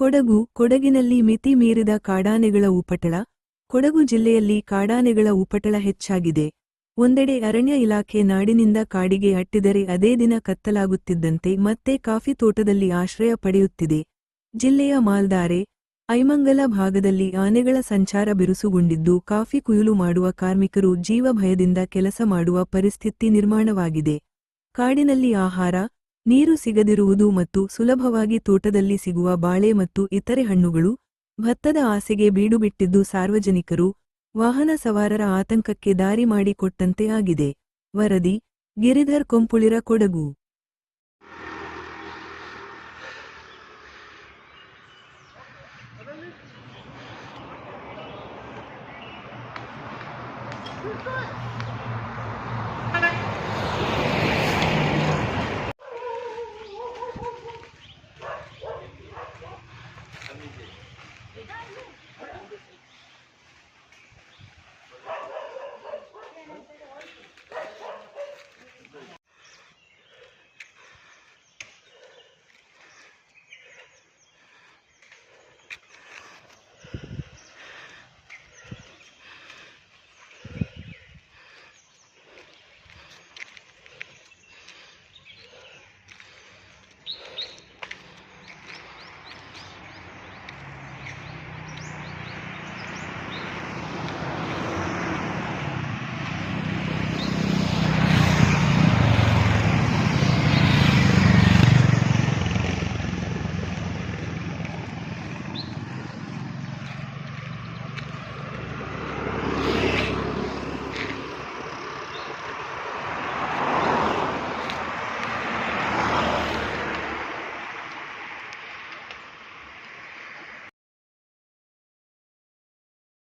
ಕೊಡಗಿನಲ್ಲಿ ಮಿತಿ ಮೀರಿದ ಕಾಡಾನೆಗಳ ಉಪಟಳ. ಕೊಡಗು ಜಿಲ್ಲೆಯಲ್ಲಿ ಕಾಡಾನೆಗಳ ಉಪಟಳ ಹೆಚ್ಚಾಗಿದೆ. ಒಂದೆಡೆ ಅರಣ್ಯ ಇಲಾಖೆ ನಾಡಿನಿಂದ ಕಾಡಿಗೆ ಅಟ್ಟಿದರೆ ಅದೇ ದಿನ ಕತ್ತಲಾಗುತ್ತಿದ್ದಂತೆ ಮತ್ತೆ ಕಾಫಿ ತೋಟದಲ್ಲಿ ಆಶ್ರಯ ಪಡೆಯುತ್ತಿದೆ. ಜಿಲ್ಲೆಯ ಮಾಲ್ದಾರೆ, ಐಮಂಗಲ ಭಾಗದಲ್ಲಿ ಆನೆಗಳ ಸಂಚಾರ ಬಿರುಸುಗೊಂಡಿದ್ದು ಕಾಫಿ ಕುಯ್ಲು ಮಾಡುವ ಕಾರ್ಮಿಕರು ಜೀವ ಭಯದಿಂದ ಕೆಲಸ ಮಾಡುವ ಪರಿಸ್ಥಿತಿ ನಿರ್ಮಾಣವಾಗಿದೆ. ಕಾಡಿನಲ್ಲಿ ಆಹಾರ, ನೀರು ಸಿಗದಿರುವುದು ಮತ್ತು ಸುಲಭವಾಗಿ ತೋಟದಲ್ಲಿ ಸಿಗುವ ಬಾಳೆ ಮತ್ತು ಇತರೆ ಹಣ್ಣುಗಳು, ಭತ್ತದ ಆಸೆಗೆ ಬೀಡುಬಿಟ್ಟಿದ್ದು ಸಾರ್ವಜನಿಕರು, ವಾಹನ ಸವಾರರ ಆತಂಕಕ್ಕೆ ದಾರಿ ಮಾಡಿಕೊಟ್ಟಂತೆ ಆಗಿದೆ. ವರದಿ: ಗಿರಿಧರ್ ಕೊಂಪುಳಿರ, ಕೊಡಗು.